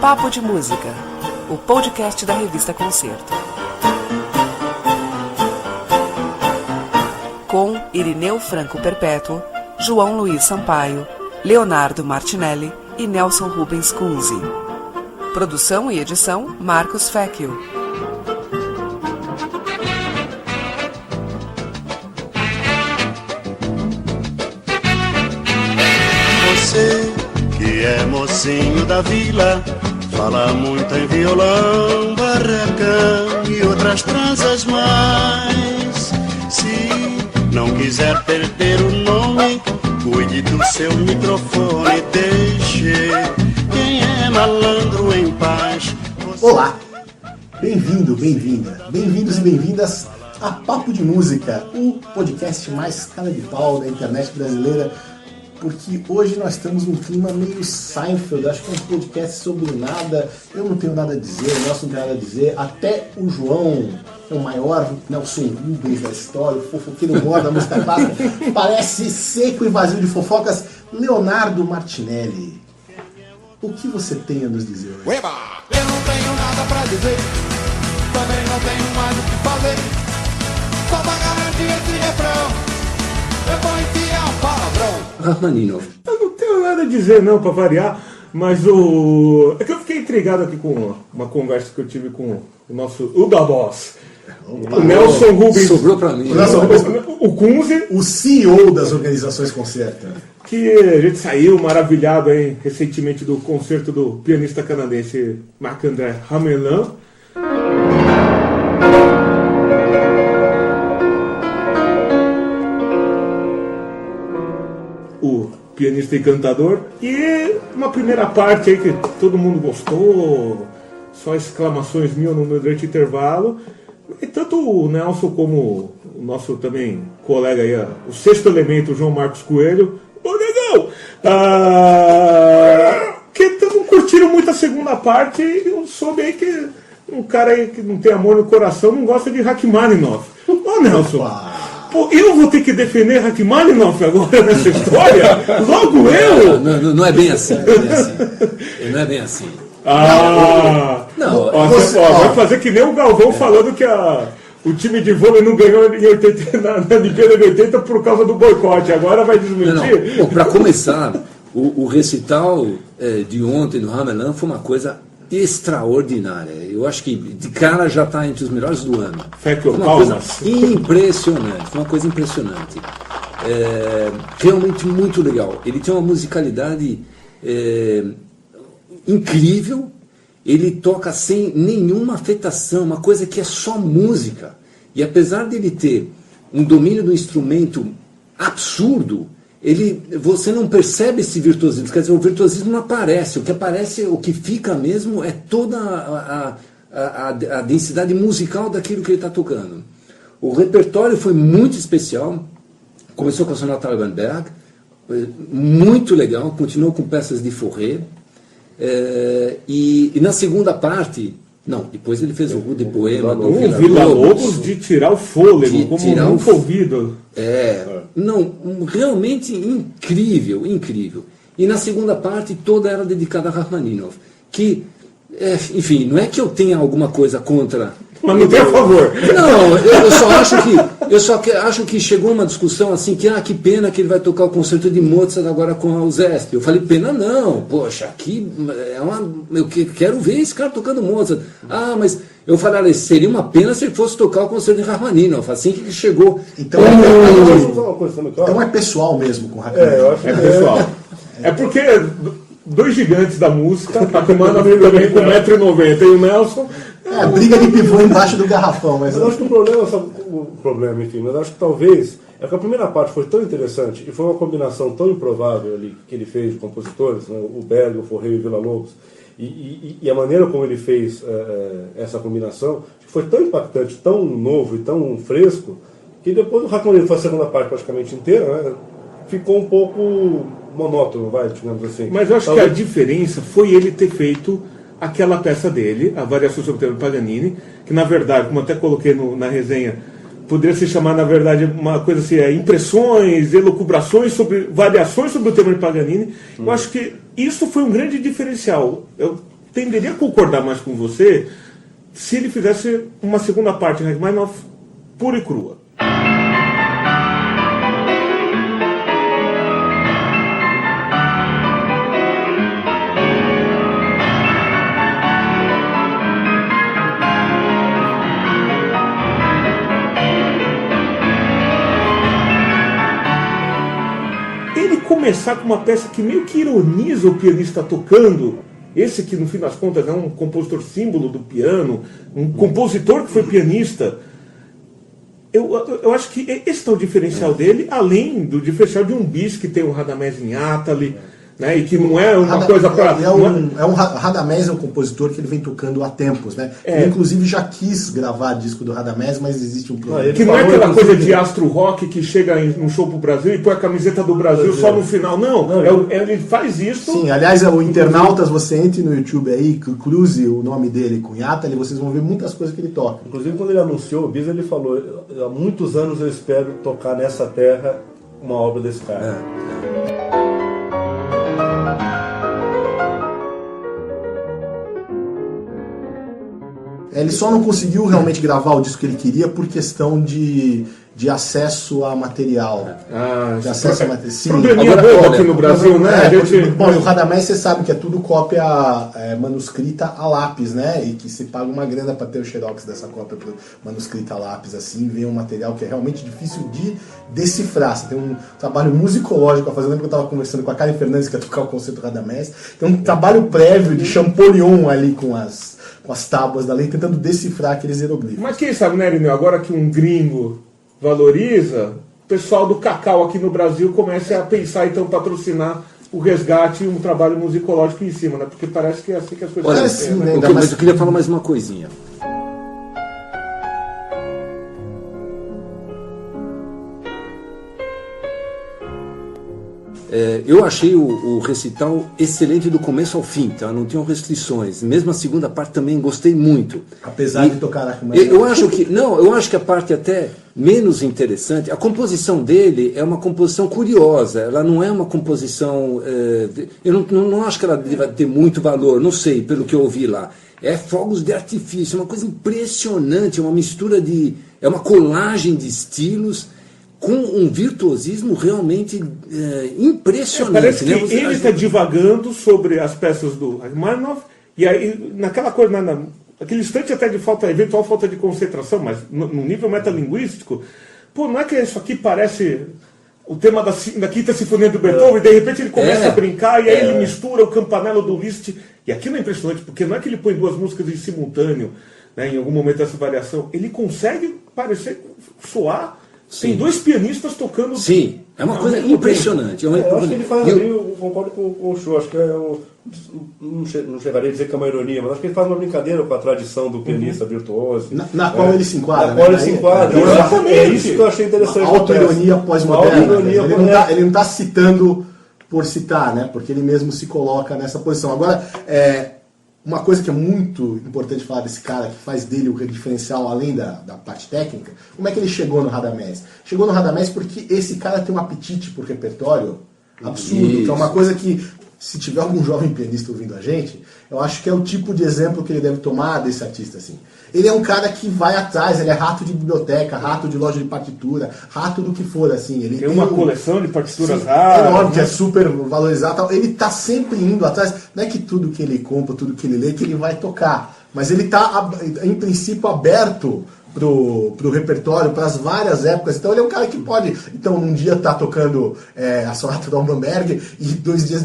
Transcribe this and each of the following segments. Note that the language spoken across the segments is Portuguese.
Papo de Música, o podcast da revista Concerto. Com Irineu Franco Perpétuo, João Luiz Sampaio, Leonardo Martinelli e Nelson Rubens Kunze. Produção e edição, Marcos Fecchio. Você que é mocinho da vila, fala muito em violão, barracão e outras tranças mais. Se não quiser perder o nome, cuide do seu microfone, deixe quem é malandro em paz. Olá, bem-vindo, bem-vinda, bem-vindos e bem-vindas a Papo de Música, o podcast mais cara de pau da internet brasileira, porque hoje nós estamos num clima meio Seinfeld, acho que é um podcast sobre nada, eu não tenho nada a dizer, o Nelson não tem nada a dizer, até o João, que é o maior Nelson Rubens da história, o fofoqueiro maior da música clássica, parece seco e vazio de fofocas, Leonardo Martinelli. O que você tem a nos dizer hoje? Ueba! Eu não tenho nada pra dizer, também não tenho mais o que fazer, só pra garantir esse refrão, eu vou enfiar um palavrão. Rachmaninoff. Eu não tenho nada a dizer não, pra variar, mas é que eu fiquei intrigado aqui com uma conversa que eu tive com o nosso Uda Boss. O Nelson Rubens. Sobrou pra mim. O Kunze. O CEO das organizações Concerto. Que a gente saiu maravilhado aí recentemente do concerto do pianista canadense Marc-André Ramelin. O pianista e cantador. E uma primeira parte aí que todo mundo gostou, só exclamações mil durante o intervalo. E tanto o Nelson como o nosso também colega aí, o sexto elemento, o João Marcos Coelho, ô negão! Que não curtiram muito a segunda parte, e eu soube aí que um cara aí que não tem amor no coração não gosta de Rachmaninoff. Ô Nelson! Pô, eu vou ter que defender Rachmaninoff agora nessa história? Logo eu? Não é bem assim. Não é bem assim. Não. Vai fazer que nem o Galvão falando que o time de vôlei não ganhou em 80, na Olimpíada de 80 por causa do boicote. Agora vai desmentir? Bom, para começar, o recital de ontem no Ramelin foi uma coisa extraordinária. Eu acho que de cara já está entre os melhores do ano. Fecchio, uma coisa impressionante, uma coisa impressionante. Realmente muito legal. Ele tem uma musicalidade incrível. Ele toca sem nenhuma afetação, uma coisa que é só música. E apesar dele ter um domínio do instrumento absurdo, você não percebe esse virtuosismo. Quer dizer, o virtuosismo não aparece. O que aparece, o que fica mesmo é toda a densidade musical daquilo que ele está tocando. O repertório foi muito especial. Começou com a Sonata Albanberg, muito legal, continuou com peças de Fauré. E na segunda parte, depois ele fez o Rue de Poema, o Villa-Lobos de tirar o fôlego, como nunca ouvido. Realmente incrível. E na segunda parte toda era dedicada a Rachmaninoff, que, enfim, não é que eu tenha alguma coisa contra. Mas não tem a favor. Não, eu só acho que chegou uma discussão assim que pena que ele vai tocar o concerto de Mozart agora com a Uzesp. Eu falei, pena não, poxa, aqui eu quero ver esse cara tocando Mozart. Mas eu falei, seria uma pena se ele fosse tocar o concerto de Rachmaninoff, assim que chegou. Então é pessoal mesmo com o Rachmaninoff. Eu acho que é pessoal. É porque dois gigantes da música, Rachmaninoff também com 1,90 m e o Nelson. A briga de pivô embaixo do garrafão. Mas eu acho que mas acho que talvez é que a primeira parte foi tão interessante e foi uma combinação tão improvável ali que ele fez de compositores, né, o Berg, o Fauré e o Villa-Lobos, e a maneira como ele fez essa combinação foi tão impactante, tão novo e tão fresco, que depois o Rachmaninoff foi a segunda parte praticamente inteira, né, ficou um pouco monótono, digamos assim. Mas eu acho que a diferença foi ele ter feito aquela peça dele, a Variação sobre o tema de Paganini, que na verdade, como até coloquei na resenha, poderia se chamar na verdade uma coisa assim, impressões, elucubrações variações sobre o tema de Paganini. Eu acho que isso foi um grande diferencial. tenderia a concordar mais com você se ele fizesse uma segunda parte, Rachmaninoff pura e crua. Começar com uma peça que meio que ironiza o pianista tocando, esse que no fim das contas é um compositor símbolo do piano, um compositor que foi pianista. Eu acho que esse é o diferencial dele, além do diferencial de um bis que tem o Radamés em Atali, né, e que não é uma coisa para... Radamés é um compositor que ele vem tocando há tempos, né? Ele inclusive já quis gravar disco do Radamés, mas existe um problema. Que não é aquela coisa de astro rock que chega num show pro Brasil e põe a camiseta do Brasil só no final. Não, ele faz isso... Sim, aliás, o Internautas, você entre no YouTube aí, cruze o nome dele com Atali, vocês vão ver muitas coisas que ele toca. Inclusive, quando ele anunciou o bis, ele falou: há muitos anos eu espero tocar nessa terra uma obra desse cara. Ele só não conseguiu realmente gravar o disco que ele queria por questão de acesso a material. De acesso a material. Sim. Probleminha bobo aqui no Brasil, né? Bom, e o Radamés, você sabe que é tudo cópia manuscrita a lápis, né? E que se paga uma grana para ter o xerox dessa cópia manuscrita a lápis, assim, vem um material que é realmente difícil de decifrar. Você tem um trabalho musicológico a fazer. Eu lembro que eu estava conversando com a Karen Fernandes, que ia tocar o concerto Radamés. Tem um trabalho prévio de Champollion ali com as tábuas da lei, tentando decifrar aqueles hieroglifos. Mas quem sabe, né, Irineu, agora que um gringo valoriza, o pessoal do cacau aqui no Brasil começa a pensar, então, patrocinar o resgate e um trabalho musicológico em cima, né? Porque parece que é assim que as coisas... Olha, sim, né? Mas eu queria falar mais uma coisinha. Eu achei o recital excelente do começo ao fim, tá? Não tinham restrições. Mesmo a segunda parte também gostei muito. Apesar de tocar na câmera. Eu acho que a parte até menos interessante, a composição dele é uma composição curiosa. Ela não é uma composição... eu não acho que ela deva ter muito valor, não sei, pelo que eu ouvi lá. É fogos de artifício, é uma coisa impressionante, é uma mistura de... é uma colagem de estilos com um virtuosismo realmente impressionante. Parece que ele está divagando sobre as peças do Rachmaninoff, e aí, naquela coisa, naquele instante até de eventual falta de concentração, mas no nível metalinguístico, não é que isso aqui parece o tema da Quinta Sinfonia do Beethoven, e de repente ele começa a brincar, e aí ele mistura o campanello do Liszt, e aquilo é impressionante, porque não é que ele põe duas músicas em simultâneo, né, em algum momento dessa variação, ele consegue soar. Sim. Tem dois pianistas tocando. Sim, é uma coisa impressionante. Eu acho que ele faz ali, eu concordo com o Show, acho que não chegaria a dizer que é uma ironia, mas acho que ele faz uma brincadeira com a tradição do pianista virtuoso. Na qual ele se enquadra. Na qual ele se enquadra. É isso que eu achei interessante. A autoironia pós-moderna. Ele não está citando por citar, né? Porque ele mesmo se coloca nessa posição. Agora, uma coisa que é muito importante falar desse cara, que faz dele o diferencial além da parte técnica, como é que ele chegou no Radamés? Chegou no Radamés porque esse cara tem um apetite por repertório absurdo, que é uma coisa que, se tiver algum jovem pianista ouvindo a gente, eu acho que é o tipo de exemplo que ele deve tomar desse artista, assim. Ele é um cara que vai atrás, ele é rato de biblioteca, rato de loja de partitura, rato do que for, assim. Ele tem uma coleção de partituras raras. Enorme, que é super valorizado, tal. Ele tá sempre indo atrás. Não é que tudo que ele compra, tudo que ele lê, que ele vai tocar. Mas ele tá, em princípio, aberto pro repertório, para as várias épocas. Então ele é um cara que pode, então, num dia tá tocando a sonata do Albanberg e dois dias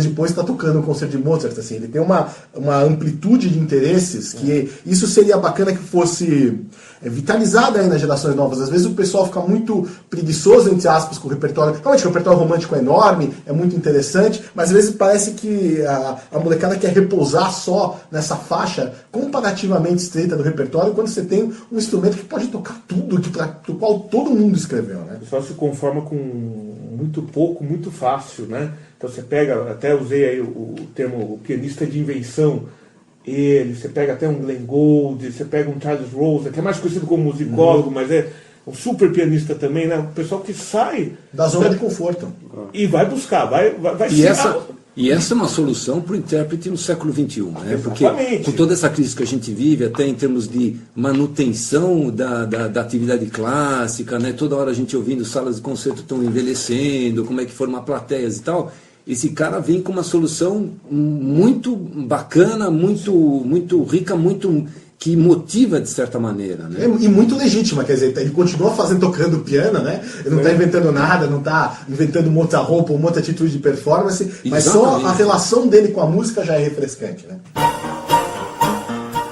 depois tá tocando um concerto de Mozart, assim. Ele tem uma amplitude de interesses que isso seria bacana que fosse vitalizado aí nas gerações novas. Às vezes o pessoal fica muito preguiçoso, entre aspas, com o repertório. Realmente o repertório romântico é enorme, é muito interessante, mas às vezes parece que a molecada quer repousar só nessa faixa comparativamente estreita do repertório, quando você tem um instrumento que pode tocar tudo, do qual todo mundo escreveu, né? O pessoal se conforma com muito pouco, muito fácil, né? Então você pega, até usei aí o termo pianista de invenção, você pega até um Glenn Gould, você pega um Charles Rose, que é mais conhecido como musicólogo, mas é um super pianista também, né? O pessoal que sai da zona de conforto e vai buscar, vai e E essa é uma solução para o intérprete no século XXI, né? Porque com toda essa crise que a gente vive, até em termos de manutenção da atividade clássica, né? Toda hora a gente ouvindo salas de concerto estão envelhecendo, como é que formar plateias e tal, esse cara vem com uma solução muito bacana, muito rica, que motiva de certa maneira, né? E muito legítima, quer dizer, ele continua tocando piano, né? Ele não está inventando nada, não está inventando uma outra roupa, uma outra atitude de performance, mas só a relação dele com a música já é refrescante, né?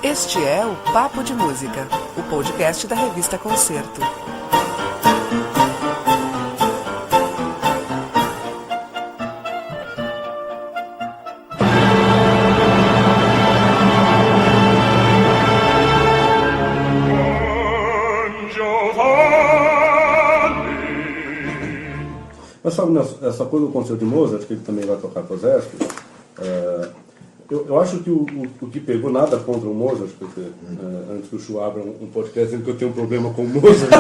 Este é o Papo de Música, o podcast da revista Concerto. Mas sabe, essa coisa do concerto de Mozart, que ele também vai tocar com o Zesp, eu acho que o que pegou nada contra o Mozart, porque antes que o Chu abra um podcast dizendo que eu tenho um problema com o Mozart,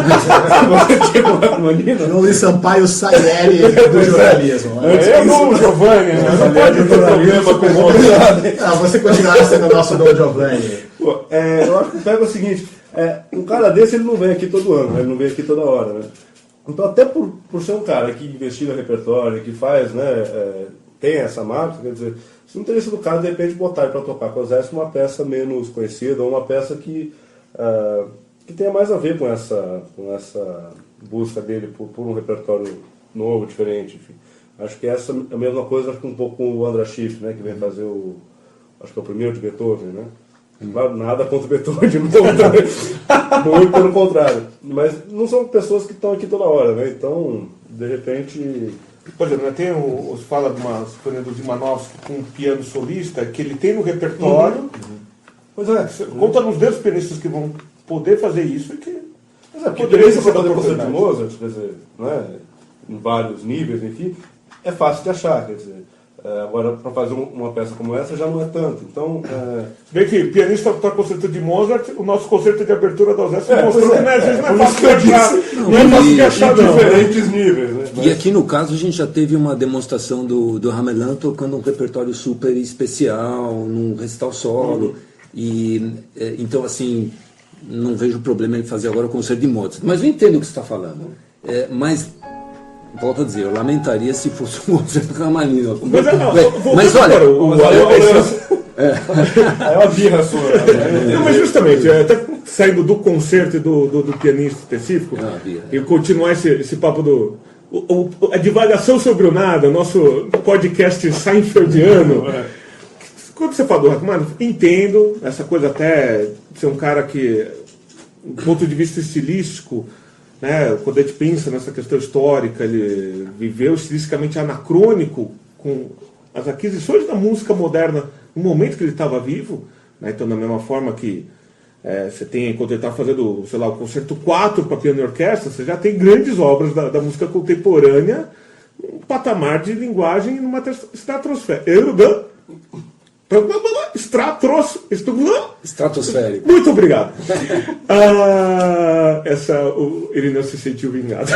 você tinha uma mania. João Luiz Sampaio Salieri do jornalismo. Eu não, Giovanni, né? Não pode ter problema com o Mozart. Não, você continuará sendo o nosso Dom Giovanni. Eu acho que pega o seguinte, um cara desse ele não vem aqui todo ano, ele não vem aqui toda hora, né? Então, até por ser um cara que investiga repertório, que faz, né, tem essa marca, quer dizer, se não teria sido o caso, de repente, botar ele para tocar com o Zesp uma peça menos conhecida, ou uma peça que tenha mais a ver com essa busca dele por um repertório novo, diferente, enfim. Acho que essa é a mesma coisa, acho que um pouco com o András Schiff, né, que vem fazer acho que é o primeiro de Beethoven, né? Claro, nada contra o Beethoven de novo também. Muito pelo contrário. Mas não são pessoas que estão aqui toda hora, né? Então, de repente... Por exemplo, né, tem os fala do Zimanovsky com um piano solista que ele tem no repertório. Pois é. Conta nos dedos pianistas que vão poder fazer isso e que... Mas porque pianista para fazer concerto de Mozart, quer dizer, né, em vários níveis, enfim, é fácil de achar, quer dizer... agora, para fazer uma peça como essa já não é tanto. Então, se bem que pianista para concerto de Mozart, o nosso concerto de abertura da Zesp mostrou que às vezes não é fácil de achar. Não é fácil de achar diferentes níveis. Né? E aqui no caso a gente já teve uma demonstração do Ramelan tocando um repertório super especial, num recital solo. E então, assim, não vejo problema em fazer agora o concerto de Mozart. Mas eu entendo o que você está falando. Mas volto a dizer, eu lamentaria se fosse um Mozart Ramalino. Mas olha, é uma birra sua. Não, mas justamente, até saindo do concerto e do pianista específico, e continuar esse papo a divagação sobre o nada, nosso podcast Seinfeldiano. Quando você fala do Rachmaninoff, entendo essa coisa até de ser um cara que, do ponto de vista estilístico, né, quando a gente pensa nessa questão histórica, ele viveu estilisticamente anacrônico com as aquisições da música moderna no momento que ele estava vivo, né, então da mesma forma que você tem, quando ele está fazendo, sei lá, o Concerto 4 para piano e orquestra, você já tem grandes obras da música contemporânea, um patamar de linguagem numa estratosfera. Estratosférico. Muito obrigado. Ele não se sentiu vingado.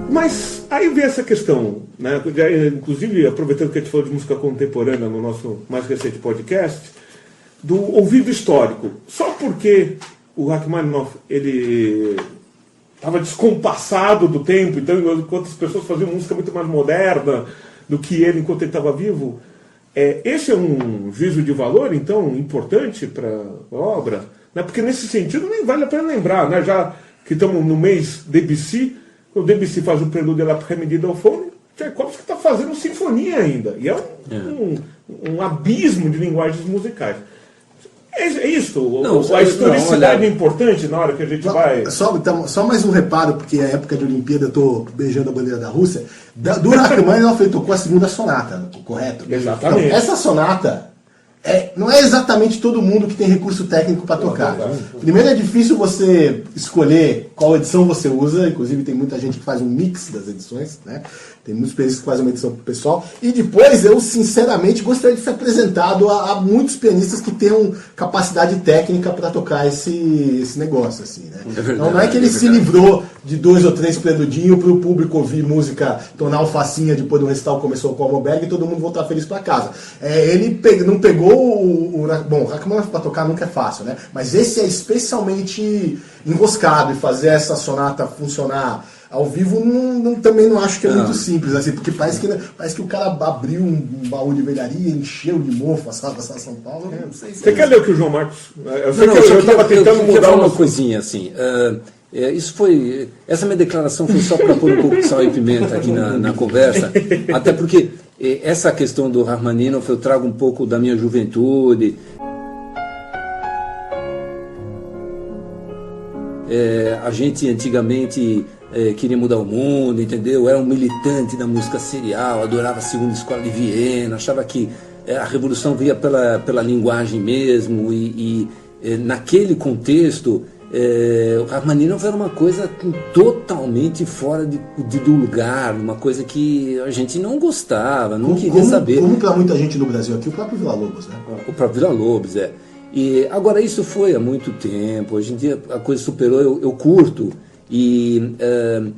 Mas aí vem essa questão, né? Inclusive aproveitando que a gente falou de música contemporânea no nosso mais recente podcast, do ouvido histórico. Só porque o Rachmaninoff ele estava descompassado do tempo, então enquanto as pessoas faziam música muito mais moderna do que ele enquanto ele estava vivo, esse é um juízo de valor então importante para a obra, né? Porque nesse sentido nem vale a pena lembrar, né? Já que estamos no mês Debussy, o Debussy faz o prelúdio à l'après-midi d'Euphone, Tchaikovsky está fazendo sinfonia ainda, e é um abismo de linguagens musicais. É isso, a historicidade é importante na hora que a gente vai... Só mais um reparo, porque é época de Olimpíada, eu estou beijando a bandeira da Rússia. Do Rachmaninoff ele tocou a segunda sonata, correto? Exatamente. Então, essa sonata não é exatamente todo mundo que tem recurso técnico para tocar. Primeiro é difícil você escolher qual edição você usa, inclusive tem muita gente que faz um mix das edições, né? Tem muitos pianistas que fazem uma edição pro pessoal. E depois eu, sinceramente, gostaria de ser apresentado a muitos pianistas que tenham capacidade técnica para tocar esse negócio, assim, né? Então não é que ele se livrou de 2 ou 3 preludinhos para o público ouvir música tonal facinha depois do recital começou com o Almoberg e todo mundo voltar feliz para casa. Ele não pegou bom, o Rachmaninoff para tocar nunca é fácil, né? Mas esse é especialmente enroscado, e fazer essa sonata funcionar ao vivo também não acho que é muito simples, assim, porque parece que o cara abriu um baú de velharia, encheu de mofo a sala da São Paulo. Não sei se Você quer ler o que o João Marcos... Eu estava tentando mudar uma coisinha, assim. Essa minha declaração foi só para pôr um pouco de sal e pimenta aqui na conversa, até porque essa questão do Rachmaninoff eu trago um pouco da minha juventude. A gente antigamente queria mudar o mundo, entendeu? Era um militante da música serial, adorava a Segunda Escola de Viena, achava que a revolução vinha pela linguagem mesmo, e naquele contexto o Rachmaninoff era uma coisa totalmente fora do lugar, uma coisa que a gente não gostava, não queria saber. Como para muita gente no Brasil aqui, o próprio Villa-Lobos, né? O próprio Villa-Lobos, E agora isso foi há muito tempo, hoje em dia a coisa superou, eu curto, e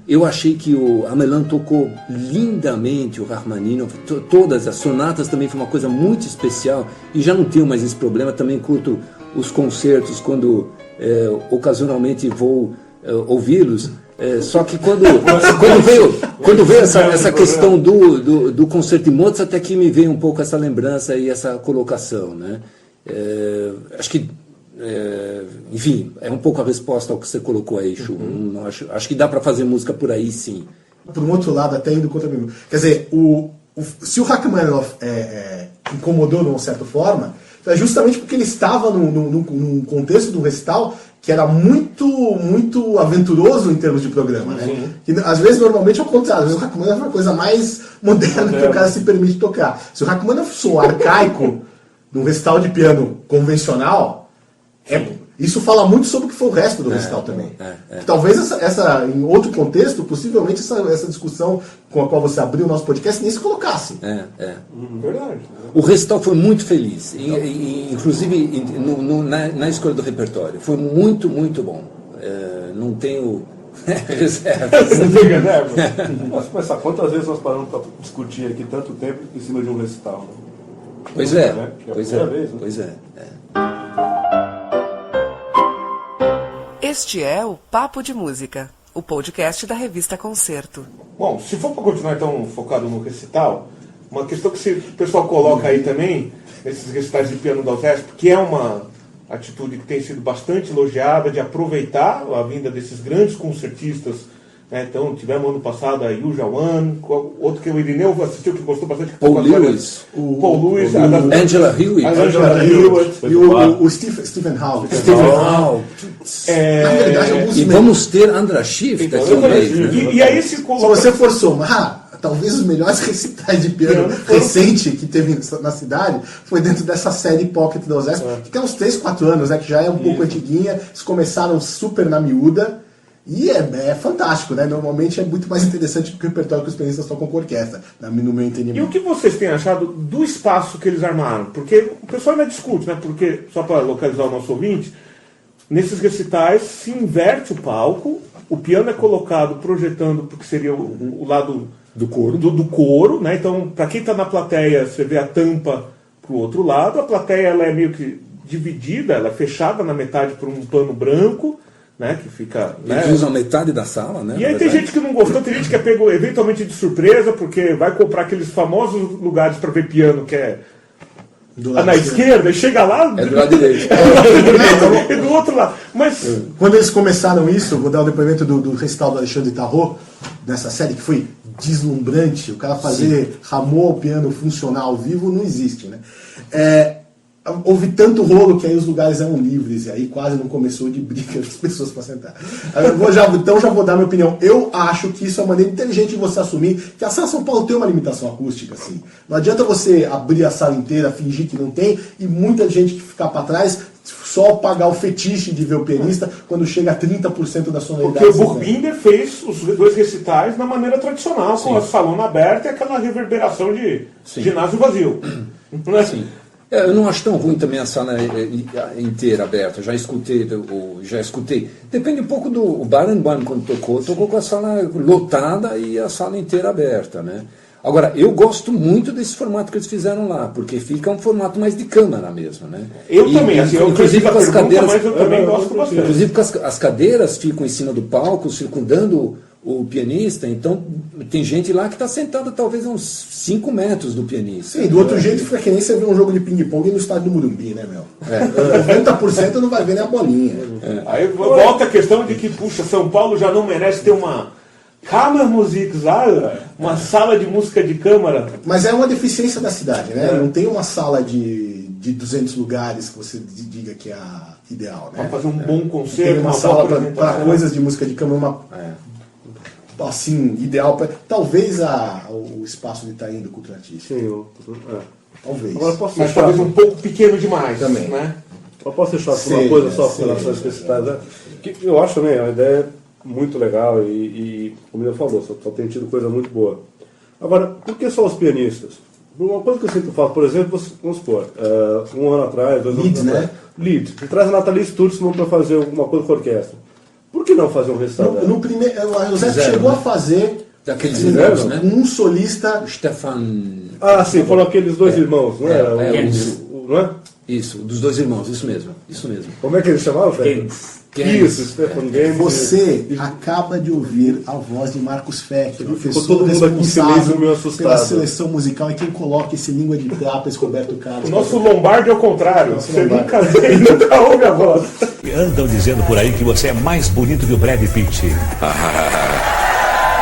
eu achei que o Hamelin tocou lindamente o Rachmaninoff, todas as sonatas também foi uma coisa muito especial, e já não tenho mais esse problema, também curto os concertos quando ocasionalmente vou ouvi-los, só que quando veio essa questão do concerto de Mozart, até que me veio um pouco essa lembrança e essa colocação, né? Acho que, enfim, é um pouco a resposta ao que você colocou aí, Chu. Acho que dá para fazer música por aí, sim. Por um outro lado, até indo contra mim. Quer dizer, se o Rachmaninoff incomodou de uma certa forma, é justamente porque ele estava num contexto do recital que era muito, muito aventuroso em termos de programa, né? Que, às vezes, normalmente, é o contrário. Às vezes o Rachmaninoff é uma coisa mais moderna que o cara se permite tocar. Se o Rachmaninoff soa arcaico num recital de piano convencional, isso fala muito sobre o que foi o resto do recital também. Talvez em outro contexto, possivelmente essa discussão com a qual você abriu o nosso podcast nem se colocasse. Verdade. O recital foi muito feliz, inclusive na escolha do repertório. Foi muito, muito bom. Não tenho reservas. Mas pensar, quantas vezes nós paramos para discutir aqui tanto tempo em cima de um recital? Né? Pois é, né? pois é, vez, né? pois é. Este é o Papo de Música, o podcast da revista Concerto. Bom, se for para continuar então focado no recital, uma questão que o pessoal coloca aí também, nesses recitais de piano da USESP, que é uma atitude que tem sido bastante elogiada, de aproveitar a vinda desses grandes concertistas, né? Então, tivemos ano passado a Yu Jawan, outro que o Irineu assistiu que gostou bastante. Paul Lewis. Paul Lewis. Angela Hewitt. E o Stephen Howe. Na verdade, E vamos ter András Schiff daqui a um mês. E aí se você for somar, talvez os melhores recitais de piano recente que teve na cidade foi dentro dessa série Pocket da USESP, que tem uns 3, 4 anos, né, que já é um pouco antiguinha. Eles começaram super na miúda. E é fantástico, né? Normalmente é muito mais interessante do que o repertório que os pianistas tocam com orquestra, no meu entendimento. E o que vocês têm achado do espaço que eles armaram? Porque o pessoal ainda discute, né? Porque, só para localizar o nosso ouvinte, nesses recitais se inverte o palco, o piano é colocado projetando porque seria o lado do coro, do coro, né? Então, para quem está na plateia, você vê a tampa para o outro lado, a plateia ela é meio que dividida, ela é fechada na metade por um pano branco, né, que fica, eles usam metade da sala, né? E aí tem gente que não gostou, tem gente que é pego eventualmente de surpresa, porque vai comprar aqueles famosos lugares para ver piano, que é na esquerda, e chega lá... É do lado direito. É do outro lado. Mas... Quando eles começaram isso, vou dar o depoimento do recital do Alexandre Tarot, nessa série, que foi deslumbrante. O cara fazer Rameau ao piano funcionar ao vivo não existe, né? houve tanto rolo que aí os lugares eram livres, e aí quase não começou de briga das pessoas para sentar. Então já vou dar minha opinião. Eu acho que isso é uma maneira inteligente de você assumir que a Sala São Paulo tem uma limitação acústica, assim. Não adianta você abrir a sala inteira, fingir que não tem, e muita gente que ficar para trás só pagar o fetiche de ver o pianista quando chega a 30% da sonoridade. Porque o Burbinder fez os 2 recitais na maneira tradicional, com a salona aberta e aquela reverberação de ginásio vazio. Não é assim? Eu não acho tão ruim também a sala inteira aberta. Já escutei. Depende um pouco do... O Barenboim, quando tocou com a sala lotada e a sala inteira aberta, né? Agora, eu gosto muito desse formato que eles fizeram lá, porque fica um formato mais de câmara mesmo, né? Eu também, assim, inclusive com as cadeiras, mas eu também gosto bastante. Inclusive com as cadeiras ficam em cima do palco, circundando o pianista, então tem gente lá que está sentada talvez a uns 5 metros do pianista. Sim, do outro jeito fica que nem você vê um jogo de ping-pong no estádio do Morumbi, né, meu? 90% não vai ver nem a bolinha. Aí volta a questão de que, puxa, São Paulo já não merece ter uma Kammermusiksaal, uma sala de música de câmara. Mas é uma deficiência da cidade, né? Não tem uma sala de 200 lugares que você diga que é a ideal, né? Para fazer um bom concerto, tem uma sala para coisas de música de câmara, assim, ideal. Talvez o espaço de Itaim do Cultura Artística. Sim, talvez. Agora posso mas talvez um pouco pequeno demais. Também. Né? Eu posso deixar uma coisa só com relação às especificidades, né? Que eu acho também a ideia muito legal e como eu falou, só tem tido coisa muito boa. Agora, por que só os pianistas? Uma coisa que eu sinto falta, por exemplo, vamos supor, 1 ano atrás, 2 anos atrás, né? Leeds, você traz a Nathalie Stutzman para fazer alguma coisa com a orquestra. Por que não fazer um restaurante? No primeiro, o Zé chegou a fazer daqueles irmãos, né? Um solista. Stefan. Ah, sim, foram aqueles 2 irmãos, não era? Não é? Isso, dos 2 irmãos, isso mesmo. Como é que eles chamavam? Isso, Stefan Games. Você acaba de ouvir a voz de Marcos Feck, professor todo mundo aqui em silêncio, meio assustado. pela seleção musical e quem coloca esse língua de prata, esse Roberto Carlos. O nosso Lombardi é o contrário. Você nunca vê, nunca ouve a voz. Andam dizendo por aí que você é mais bonito que o Brad Pitt.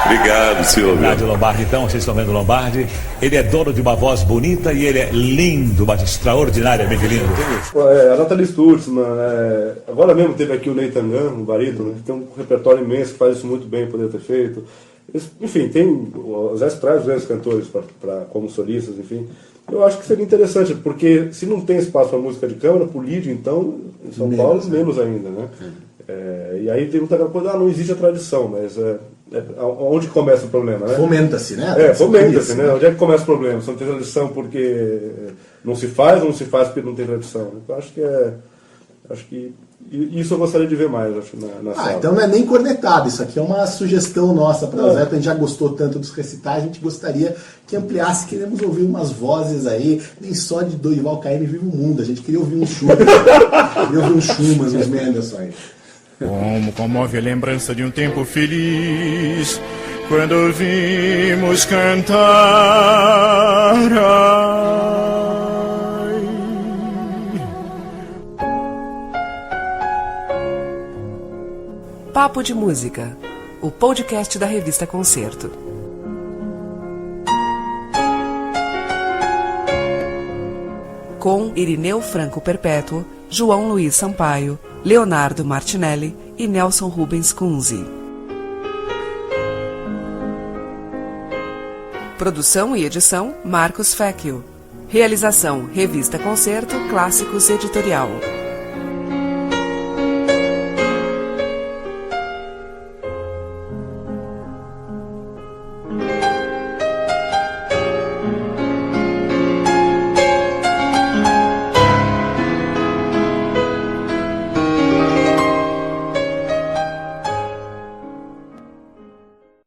Obrigado, Silvio. Rádio Lombardi, então, vocês estão vendo o Lombardi. Ele é dono de uma voz bonita e ele é lindo, mas extraordinariamente lindo. A Nathalie Stutzman, agora mesmo teve aqui o Nathan Gunn, um barítono, que tem um repertório imenso, que faz isso muito bem, poder ter feito. Enfim, tem os traz grandes cantores como solistas, enfim. Eu acho que seria interessante, porque se não tem espaço para música de câmara, por Lídio, então, em São Paulo, menos ainda, né? E aí tem muita coisa, não existe a tradição, mas onde começa o problema, né? Fomenta-se, né? Fomenta-se, né? Onde é que começa o problema? Se não tem tradição porque não se faz, ou não se faz porque não tem tradição? Eu acho que isso eu gostaria de ver mais, na sala. Então não é nem cornetado, isso aqui é uma sugestão nossa para o Zé, a gente já gostou tanto dos recitais, a gente gostaria que ampliasse, queremos ouvir umas vozes aí, nem só de Dorival Caymmi Vive o Mundo, a gente queria ouvir uns Schumann, uns Mendelssohn aí. Como comove a lembrança de um tempo feliz, quando ouvimos cantar. Papo de Música, o podcast da revista Concerto. Com Irineu Franco Perpétuo, João Luiz Sampaio, Leonardo Martinelli e Nelson Rubens Kunze. Produção e edição, Marcos Fecchio. Realização, Revista Concerto, Clássicos Editorial.